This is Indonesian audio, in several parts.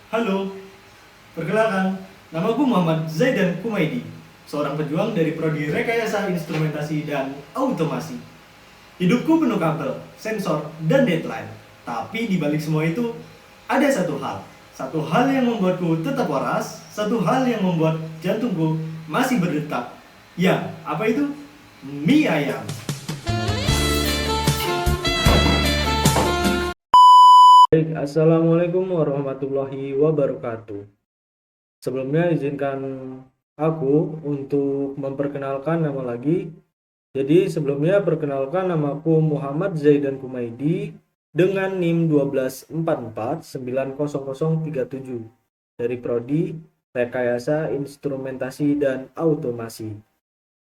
Halo, perkenalkan, namaku Muhammad Zaidan Kumaidi, seorang pejuang dari Prodi Rekayasa Instrumentasi dan Automasi. Hidupku penuh kabel, sensor, dan deadline. Tapi di balik semua itu, ada satu hal. Satu hal yang membuatku tetap waras, satu hal yang membuat jantungku masih berdetak. Ya, apa itu? Mie ayam. Baik, Assalamualaikum warahmatullahi wabarakatuh. Sebelumnya izinkan aku untuk memperkenalkan nama lagi. Jadi sebelumnya perkenalkan namaku Muhammad Zaidan Kumaidi dengan NIM 124490037 dari Prodi Rekayasa Instrumentasi dan Automasi.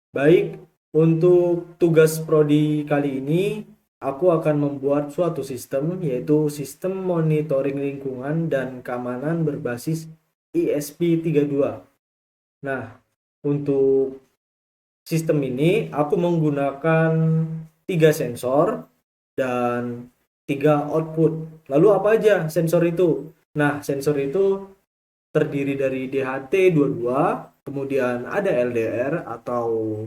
Baik, untuk tugas prodi kali ini, aku akan membuat suatu sistem, yaitu sistem monitoring lingkungan dan keamanan berbasis ESP32. Nah, untuk sistem ini, aku menggunakan 3 sensor dan 3 output. Lalu apa aja sensor itu? Nah, sensor itu terdiri dari DHT22, kemudian ada LDR atau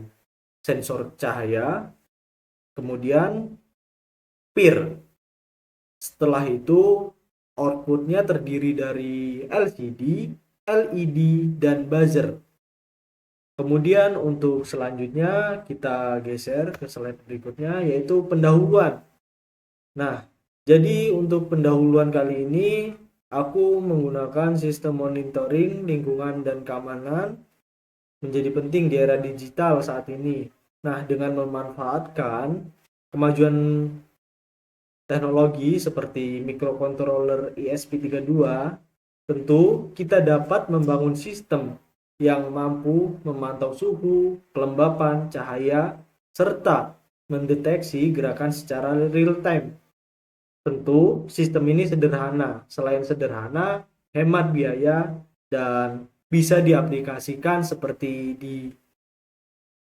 sensor cahaya, kemudian PIR. Setelah itu outputnya terdiri dari LCD, LED, dan buzzer. Kemudian untuk selanjutnya kita geser ke slide berikutnya, yaitu pendahuluan. Nah, jadi untuk pendahuluan kali ini aku menggunakan sistem monitoring lingkungan dan keamanan menjadi penting di era digital saat ini. Nah, dengan memanfaatkan kemajuan teknologi seperti microcontroller ESP32, tentu kita dapat membangun sistem yang mampu memantau suhu, kelembapan, cahaya, serta mendeteksi gerakan secara real time. Tentu sistem ini sederhana. Selain sederhana, hemat biaya dan bisa diaplikasikan seperti di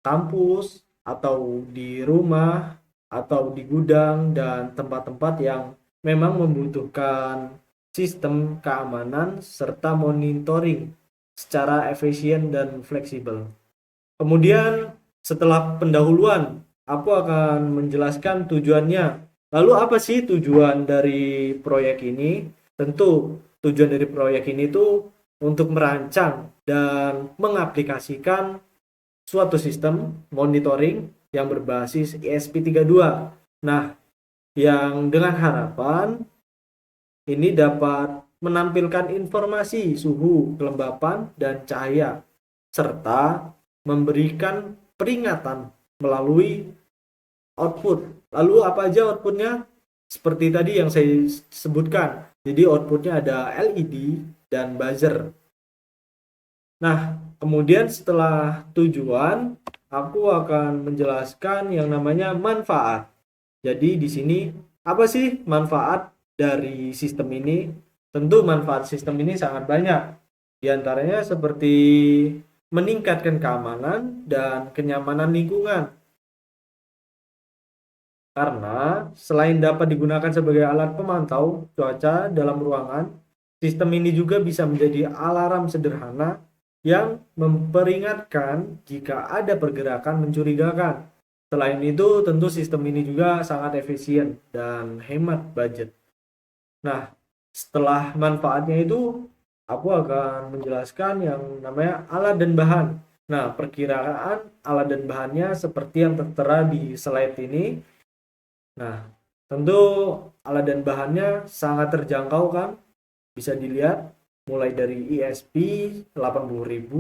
kampus atau di rumah atau di gudang dan tempat-tempat yang memang membutuhkan sistem keamanan serta monitoring secara efisien dan fleksibel. Kemudian setelah pendahuluan, aku akan menjelaskan tujuannya. Lalu apa sih tujuan dari proyek ini? Tentu tujuan dari proyek ini tuh untuk merancang dan mengaplikasikan suatu sistem monitoring yang berbasis ESP32. Nah, yang dengan harapan ini dapat menampilkan informasi suhu, kelembapan, dan cahaya, serta memberikan peringatan melalui output. Lalu apa aja outputnya? Seperti tadi yang saya sebutkan. Jadi outputnya ada LED dan buzzer. Nah, kemudian setelah tujuan, aku akan menjelaskan yang namanya manfaat. Jadi di sini apa sih manfaat dari sistem ini? Tentu manfaat sistem ini sangat banyak. Di antaranya seperti meningkatkan keamanan dan kenyamanan lingkungan. Karena selain dapat digunakan sebagai alat pemantau cuaca dalam ruangan, sistem ini juga bisa menjadi alarm sederhana yang memperingatkan jika ada pergerakan mencurigakan. Selain itu, tentu sistem ini juga sangat efisien dan hemat budget. Nah, setelah manfaatnya itu, aku akan menjelaskan yang namanya alat dan bahan. Nah, perkiraan alat dan bahannya seperti yang tertera di slide ini. Nah, tentu alat dan bahannya sangat terjangkau kan? Bisa dilihat mulai dari ISP 80.000,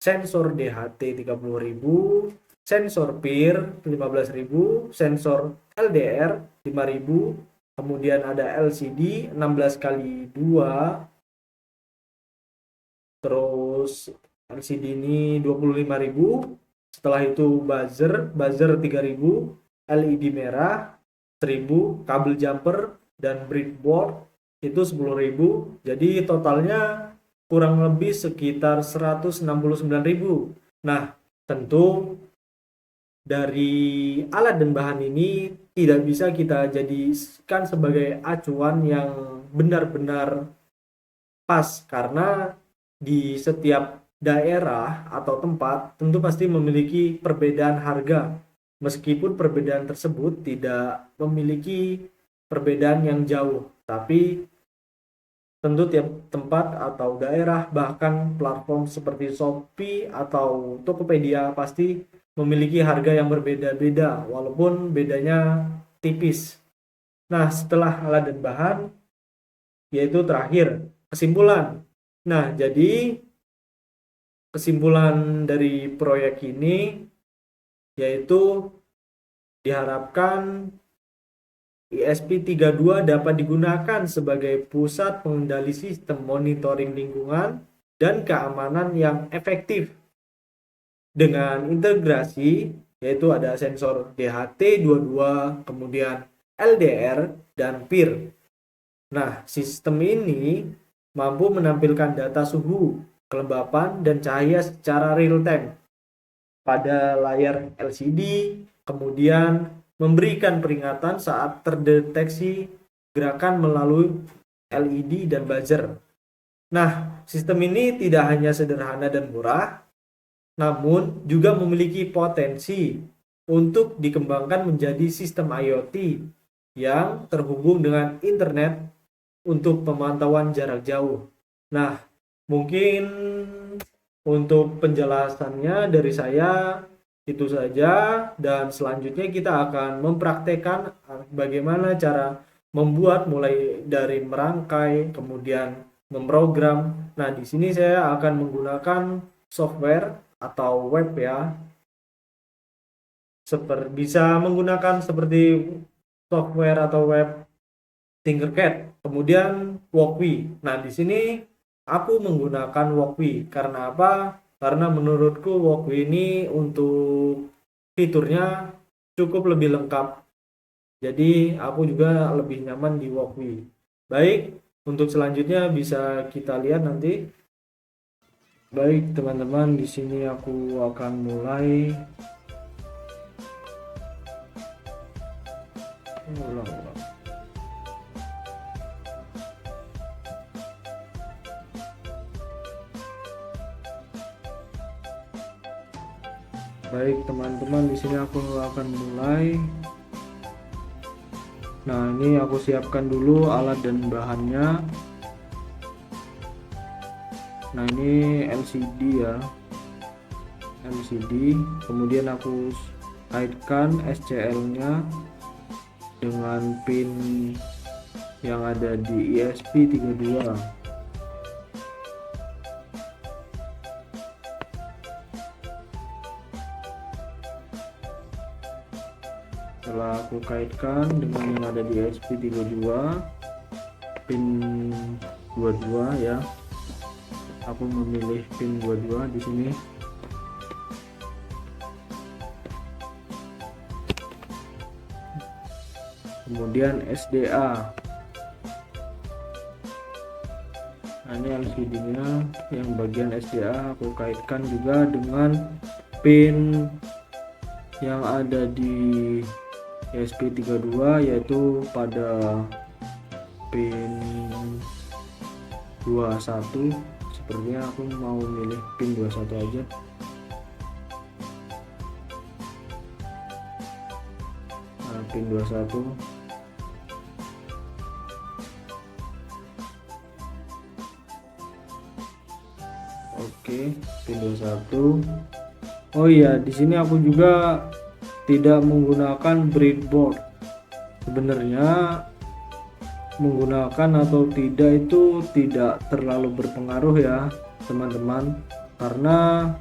sensor DHT 30.000, sensor PIR 15.000, sensor LDR 5.000, kemudian ada LCD 16 kali 2, terus LCD ini 25.000, setelah itu buzzer 3.000, LED merah 1.000, kabel jumper dan breadboard itu 10.000. Jadi totalnya kurang lebih sekitar 169.000. Nah, tentu dari alat dan bahan ini tidak bisa kita jadikan sebagai acuan yang benar-benar pas, karena di setiap daerah atau tempat tentu pasti memiliki perbedaan harga, meskipun perbedaan tersebut tidak memiliki perbedaan yang jauh, tapi tentu tiap tempat atau daerah, bahkan platform seperti Shopee atau Tokopedia pasti memiliki harga yang berbeda-beda walaupun bedanya tipis. Nah, setelah alat dan bahan, yaitu terakhir kesimpulan. Nah, jadi kesimpulan dari proyek ini yaitu diharapkan ESP32 dapat digunakan sebagai pusat pengendali sistem monitoring lingkungan dan keamanan yang efektif dengan integrasi, yaitu ada sensor DHT22, kemudian LDR, dan PIR. Nah, sistem ini mampu menampilkan data suhu, kelembapan, dan cahaya secara real time pada layar LCD, kemudian memberikan peringatan saat terdeteksi gerakan melalui LED dan buzzer. Nah, sistem ini tidak hanya sederhana dan murah, namun juga memiliki potensi untuk dikembangkan menjadi sistem IoT yang terhubung dengan internet untuk pemantauan jarak jauh. Nah, mungkin untuk penjelasannya dari saya itu saja, dan selanjutnya kita akan mempraktekkan bagaimana cara membuat mulai dari merangkai kemudian memprogram. Nah, di sini saya akan menggunakan software atau web ya. Bisa menggunakan seperti software atau web Tinkercad, kemudian Walkwi. Nah, di sini aku menggunakan Walkwi. Karena apa? Karena menurutku Walkwi ini untuk fiturnya cukup lebih lengkap. Jadi aku juga lebih nyaman di Walkwi. Baik, untuk selanjutnya bisa kita lihat nanti. Baik teman-teman, di sini aku akan mulai. Baik teman-teman, di sini aku akan mulai. Nah, ini aku siapkan dulu alat dan bahannya. Nah, ini LCD ya, LCD. Kemudian aku kaitkan SCL-nya dengan pin yang ada di ESP32. Setelah aku kaitkan dengan yang ada di ESP32 pin 22 ya, aku memilih pin 22 di sini. Kemudian SDA. Nah, ini LCD nya yang bagian SDA aku kaitkan juga dengan pin yang ada di ESP32, yaitu pada pin 21. Sepertinya aku mau milih pin 21 aja. Nah, pin 21. Oke, pin 21. Oh iya, di sini aku juga tidak menggunakan breadboard. Sebenarnya menggunakan atau tidak itu tidak terlalu berpengaruh ya teman-teman, karena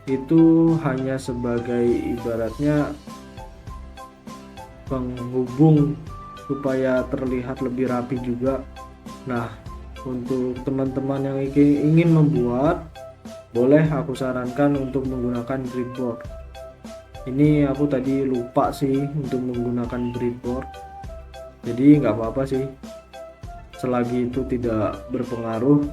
itu hanya sebagai ibaratnya penghubung supaya terlihat lebih rapi juga. Nah, untuk teman-teman yang ingin membuat, boleh aku sarankan untuk menggunakan breadboard. Ini aku tadi lupa sih untuk menggunakan breadboard, jadi nggak apa-apa sih selagi itu tidak berpengaruh.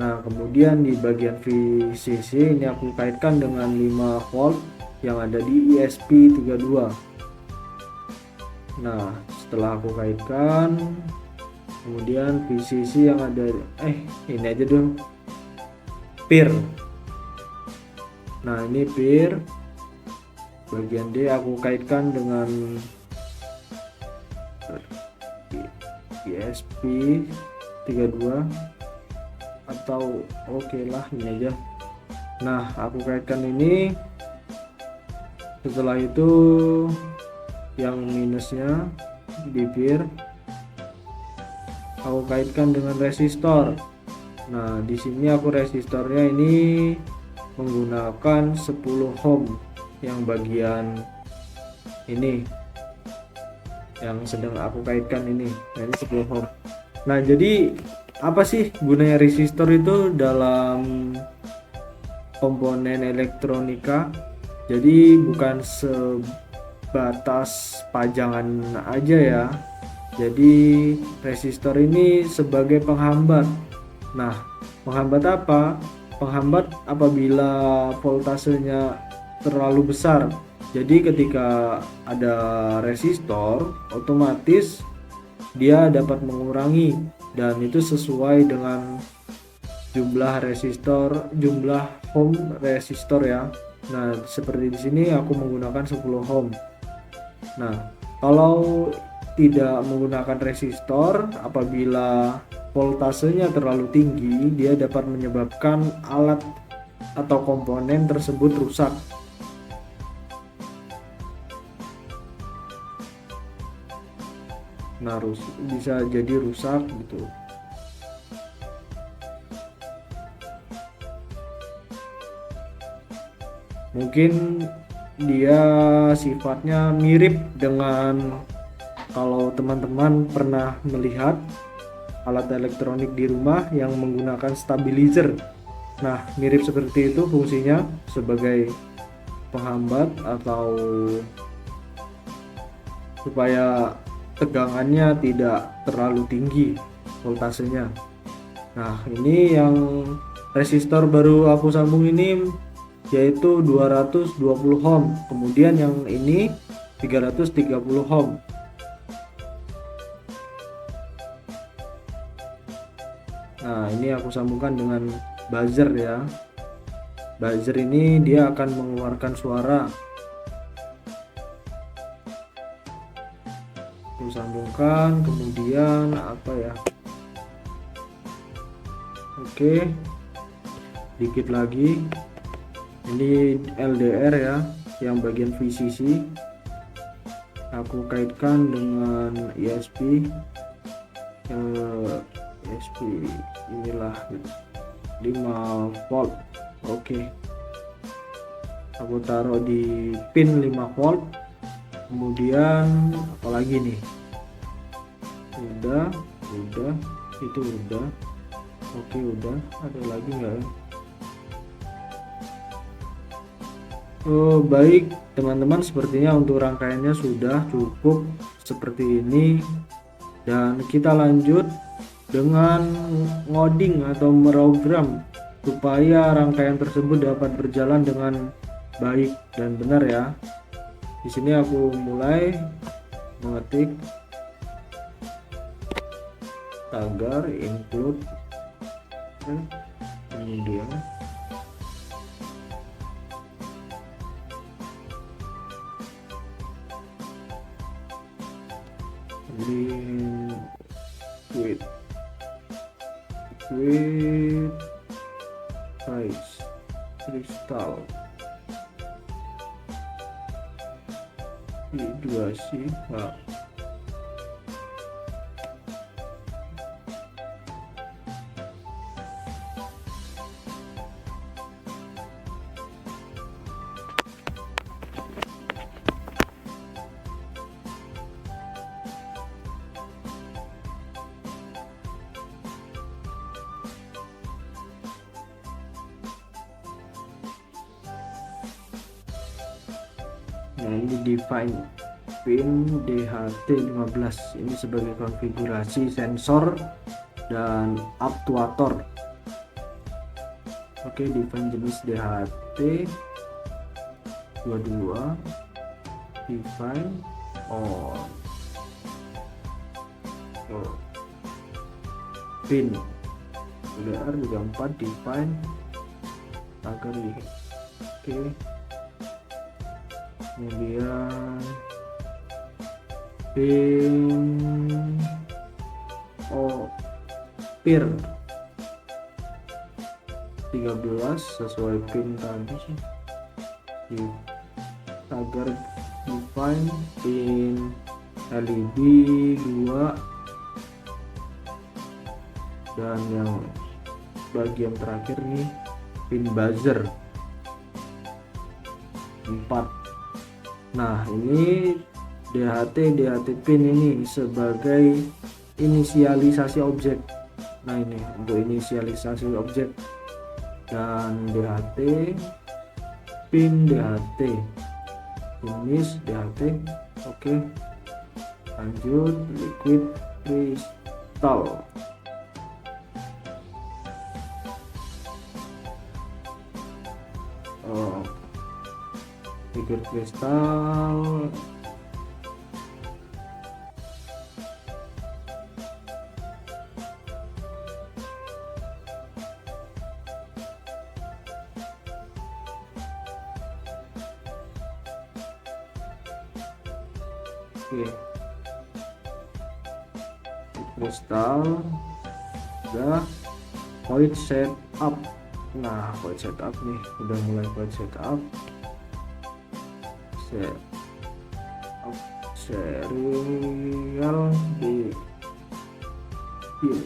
Nah, kemudian di bagian VCC ini aku kaitkan dengan 5 volt yang ada di ESP32. Nah, setelah aku kaitkan, kemudian VCC yang ada ini aja dong, peer. Nah ini peer, bagian D aku kaitkan dengan ESP 32 atau oke lah ini aja. Nah aku kaitkan ini, setelah itu yang minusnya di peer aku kaitkan dengan resistor. Nah di sini aku resistornya ini menggunakan 10 ohm yang bagian ini yang sedang aku kaitkan ini. Nah ini 10 ohm. Nah jadi apa sih gunanya resistor itu dalam komponen elektronika? Jadi bukan sebatas pajangan aja ya. Jadi resistor ini sebagai penghambat. Nah penghambat apa? Penghambat apabila voltasenya terlalu besar. Jadi ketika ada resistor, otomatis dia dapat mengurangi, dan itu sesuai dengan jumlah resistor, jumlah ohm resistor ya. Nah, seperti di sini aku menggunakan 10 ohm. Nah, kalau tidak menggunakan resistor, apabila voltasenya terlalu tinggi, dia dapat menyebabkan alat atau komponen tersebut rusak. Nah, bisa jadi rusak gitu. Mungkin dia sifatnya mirip dengan, kalau teman-teman pernah melihat alat elektronik di rumah yang menggunakan stabilizer. Nah, mirip seperti itu fungsinya, sebagai penghambat atau supaya tegangannya tidak terlalu tinggi voltasenya. Nah, ini yang resistor baru aku sambung ini yaitu 220 ohm. Kemudian yang ini 330 ohm. Nah, ini aku sambungkan dengan buzzer ya. Buzzer ini dia akan mengeluarkan suara. Aku sambungkan, kemudian apa ya? Oke. Dikit lagi. Ini LDR ya, yang bagian VCC. Aku kaitkan dengan ESP. ESP inilah 5 volt. Oke. Aku taruh di pin 5 volt. Kemudian apalagi nih? Udah, itu udah. Oke, udah. Ada lagi nggak ya? Oh, baik teman-teman, sepertinya untuk rangkaiannya sudah cukup seperti ini, dan kita lanjut dengan ngoding atau merogram supaya rangkaian tersebut dapat berjalan dengan baik dan benar ya. Di sini aku mulai mengetik tagar include, kemudian with size kristal I2C. Nah, ini define pin DHT15 ini sebagai konfigurasi sensor dan aktuator. Oke, define jenis DHT22, define on. pin LDR juga 4 define agar di oke. Kemudian pin peer 13 sesuai pin tadi sih. Agar define pin LED 2 dan yang bagian terakhir nih pin buzzer 4. Nah, ini DHT pin ini sebagai inisialisasi objek. Nah, ini untuk inisialisasi objek. Dan DHT pin DHT finish DHT. Oke, lanjut liquid crystal. Liquid crystal kristal udah. Void setup. Nah, void setup nih udah mulai void setup. Serial di pin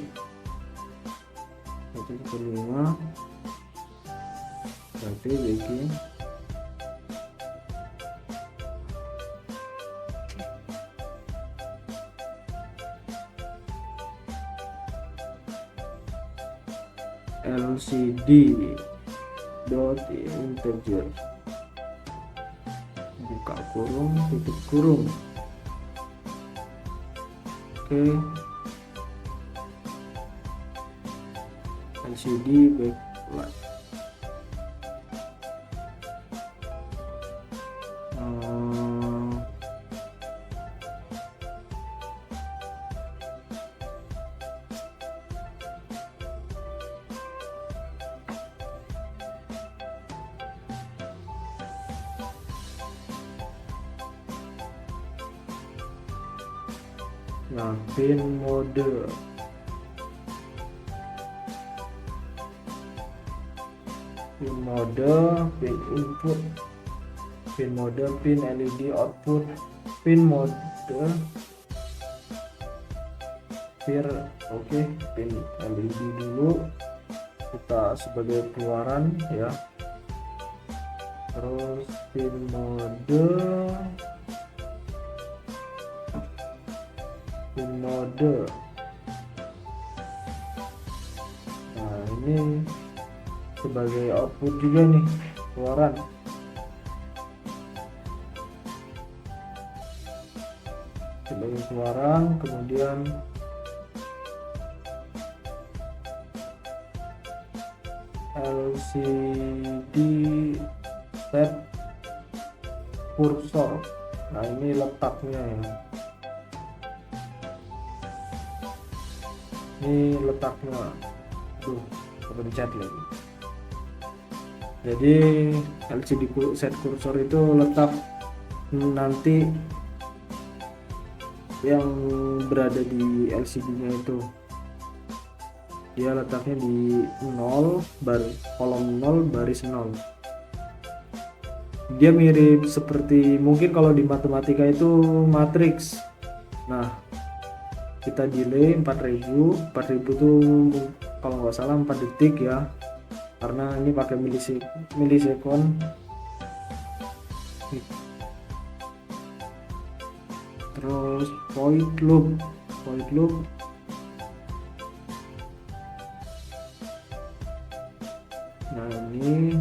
1/5 berarti bikin LCD dot integer buka kurung tutup kurung. Oke, LCD backlight. Nah, pin mode pin input, pin mode pin LED output, pin mode peer. Oke, pin LED dulu kita sebagai keluaran ya. Terus pin mode nah ini sebagai output juga nih, keluaran. Sebagai keluaran, kemudian LCD set kursor. Nah, ini letaknya ya. Ini letaknya, kepencet lagi. Jadi LCD set kursor itu letak nanti yang berada di LCD-nya itu. Dia letaknya di 0 kolom 0 baris 0. Dia mirip seperti mungkin kalau di matematika itu matriks. Nah, kita delay 4000 tuh kalau nggak salah 4 detik ya, karena ini pakai milisekon. Terus void loop nah ini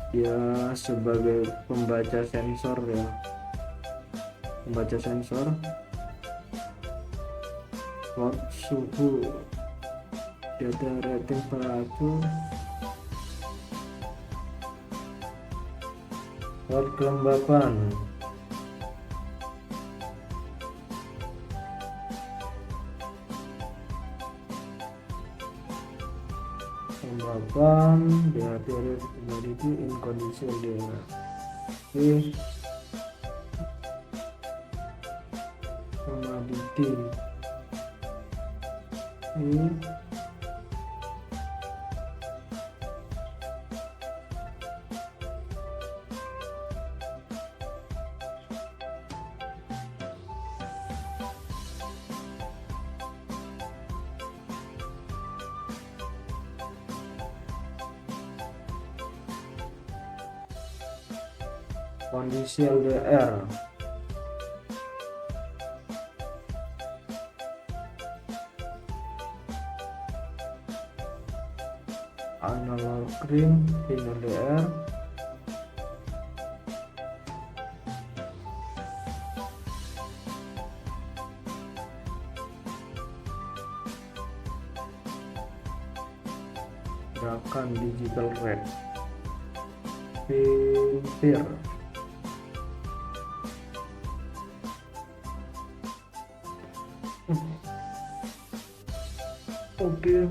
dia sebagai pembaca sensor ya, plot suhu, data rating temperatur, plot kelembapan, Kelembapan behavior commodity in condition DR. Oke, commodity ini kondisi LDR. Analog green in LDR. Gerakan digital red. Pintir. Oke.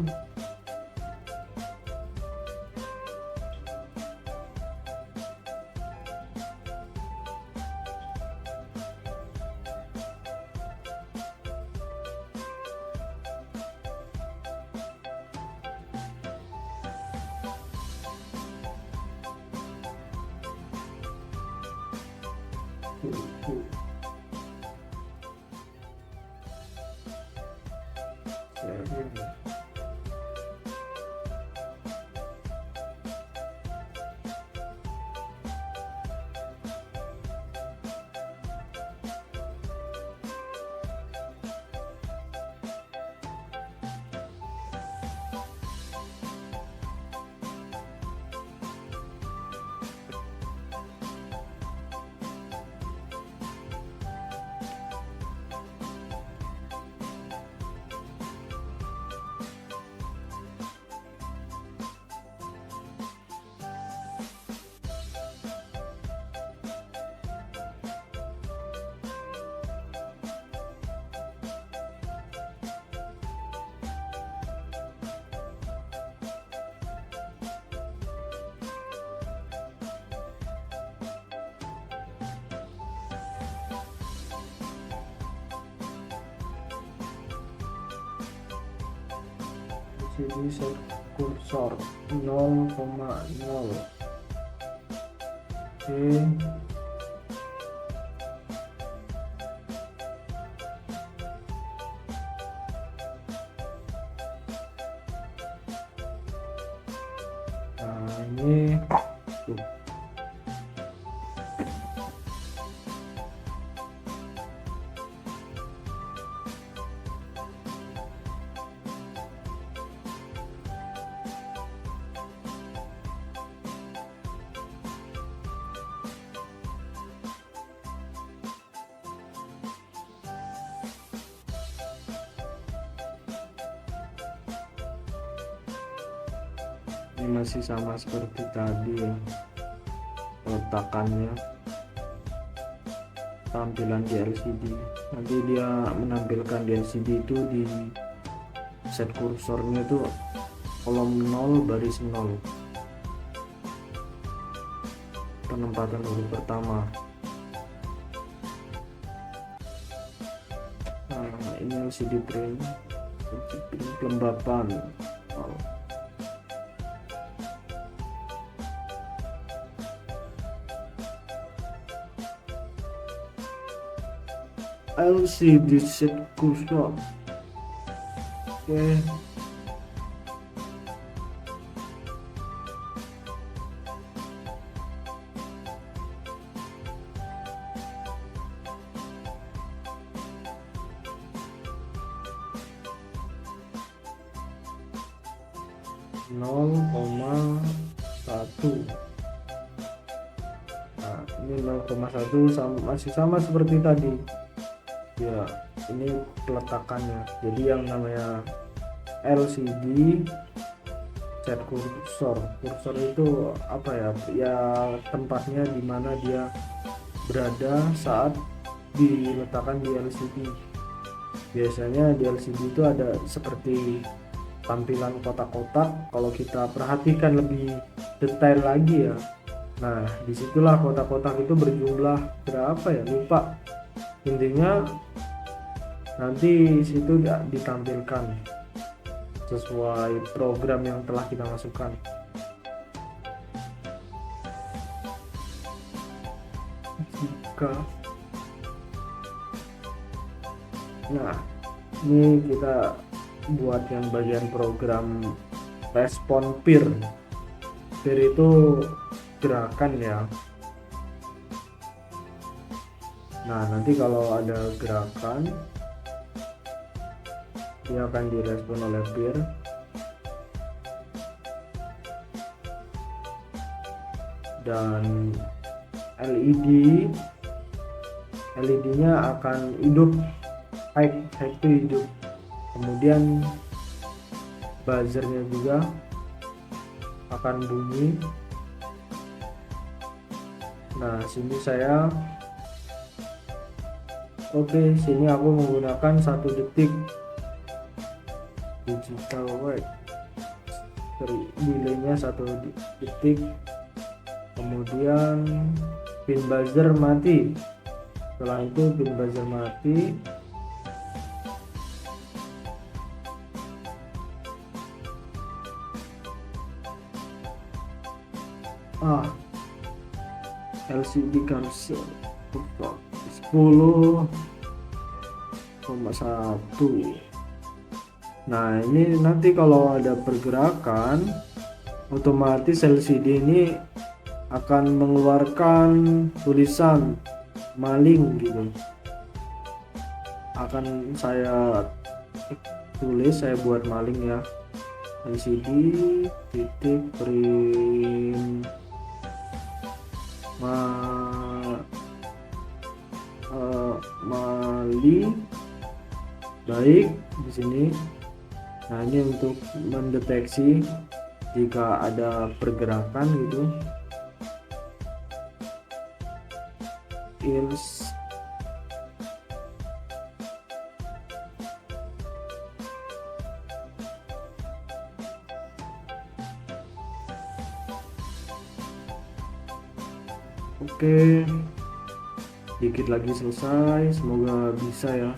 Sini set kursor 0,0. Oke. Nah, ini tuh. Ini masih sama seperti tadi ya, letakannya, tampilan di LCD. Nanti dia menampilkan di LCD itu di set kursornya itu kolom 0 baris 0, penempatan huruf pertama. Nah, ini LCD print kelembapan. LCD set kursor. Oke. Nol koma satu. Nah, ini 0,1 masih sama seperti tadi. Ya, ini peletakannya. Jadi yang namanya LCD set kursor itu apa ya? Ya tempatnya di mana dia berada saat diletakkan di LCD. Biasanya di LCD itu ada seperti tampilan kotak-kotak kalau kita perhatikan lebih detail lagi ya. Nah, disitulah kotak-kotak itu berjumlah berapa ya, lupa. Intinya nanti situ ditampilkan sesuai program yang telah kita masukkan. Nah, ini kita buat yang bagian program respon peer. Peer itu gerakan ya. Nah, nanti kalau ada gerakan dia akan direspon oleh peer. Dan LED-nya akan hidup, high itu hidup. Kemudian buzzernya juga akan bunyi. Nah, sini saya sini aku menggunakan 1 detik digital wait, delaynya 1 detik. Kemudian pin buzzer mati. Setelah itu pin buzzer mati. LCD cancel 10,1. Nah, ini nanti kalau ada pergerakan otomatis LCD ini akan mengeluarkan tulisan maling gitu. Akan saya tulis, saya buat maling ya. LCD titik print maling. Baik, di sini. Nah, ini untuk mendeteksi jika ada pergerakan gitu. Oke, dikit lagi selesai. Semoga bisa ya,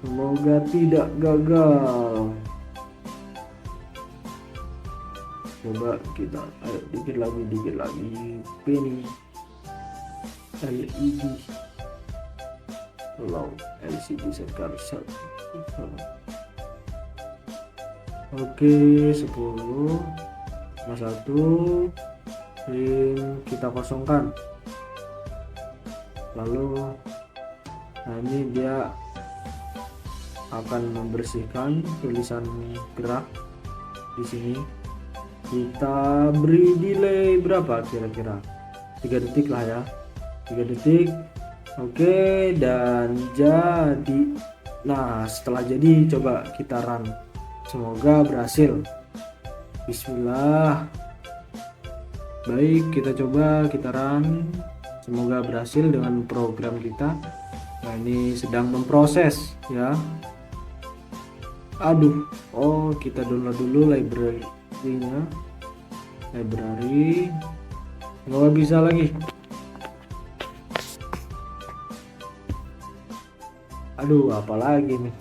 semoga tidak gagal. Coba kita, ayo dikit lagi pin LED low LCD sekar 1. Oke, 10 sama 1 pin kita kosongkan. Lalu nah, ini dia akan membersihkan tulisan gerak di sini. Kita beri delay berapa kira-kira? 3 detik lah ya. 3 detik. Oke, dan jadi. Nah, setelah jadi coba kita run. Semoga berhasil. Bismillah. Baik, kita coba, kita run. Semoga berhasil dengan program kita. Nah, ini sedang memproses ya. Aduh, kita download dulu library-nya. Library. Nggak bisa lagi. Aduh, apalagi nih.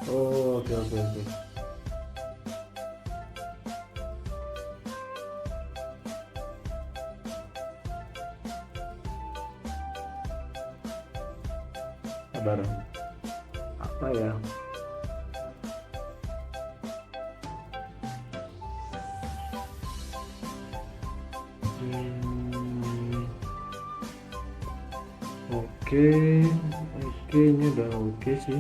Oke. Sabar. Apa ya? Oke, ini udah oke sih.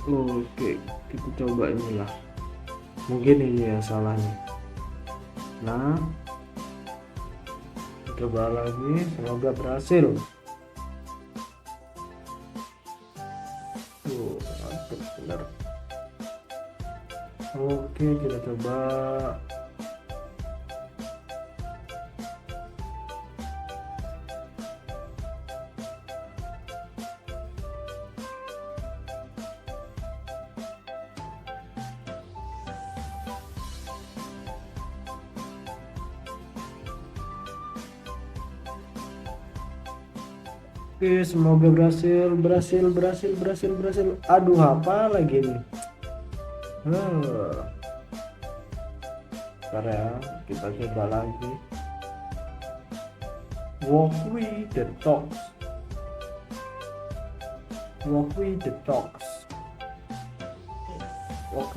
Oke, kita coba inilah. Mungkin ini ya salahnya. Nah, coba lagi, semoga berhasil. Mantap benar. Oke, kita coba. Oke, semoga berhasil. Aduh, apa lagi nih? Bentar ya, kita coba lagi. Walk with the dogs. Walk with the dogs. Walk.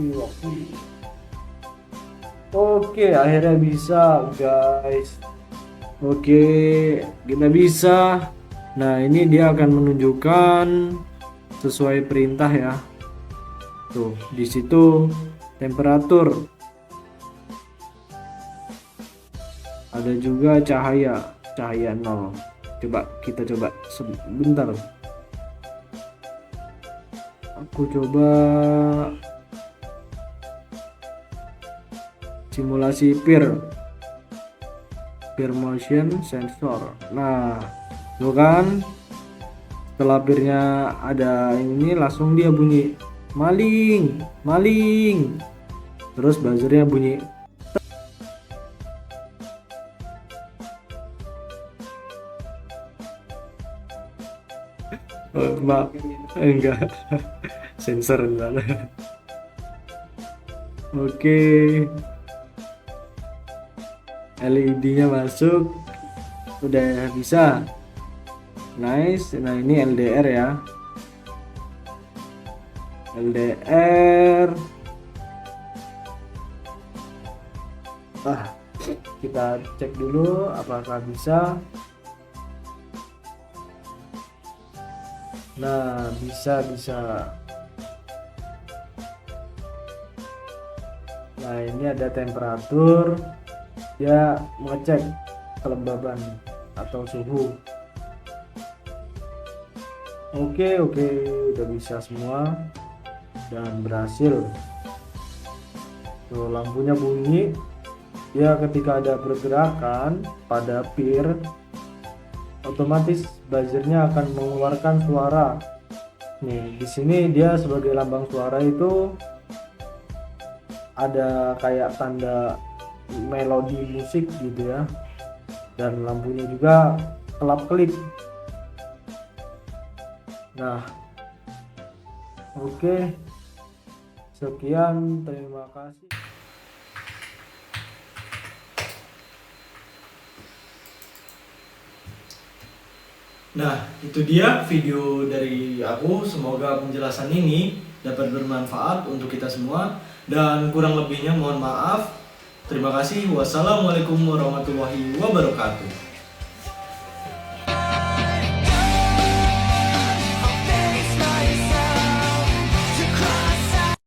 Oke, akhirnya bisa, guys. Oke, kita bisa. Nah, ini dia akan menunjukkan sesuai perintah ya. Tuh, di situ temperatur. Ada juga cahaya 0. Kita coba sebentar. Aku coba simulasi peer motion sensor. Nah, tuh kan, setelah peernya ada ini, langsung dia bunyi maling. Terus buzzernya bunyi. Maaf, enggak. Sensor sana. Oke, LED-nya masuk, udah bisa. Nice. Nah, ini LDR ya. Kita cek dulu apakah bisa. Nah, bisa. Nah, ini ada temperatur. Dia mengecek kelembaban atau suhu. Oke, udah bisa semua dan berhasil. Tuh, lampunya bunyi. Ya, ketika ada pergerakan pada peer, otomatis buzzernya akan mengeluarkan suara. Nih, di sini dia sebagai lambang suara itu ada kayak tanda melodi musik gitu ya. Dan lampunya juga kelap-kelip. Nah, oke. Sekian, terima kasih. Nah, itu dia video dari aku. Semoga penjelasan ini dapat bermanfaat untuk kita semua. Dan kurang lebihnya mohon maaf. Terima kasih. Wassalamualaikum warahmatullahi wabarakatuh.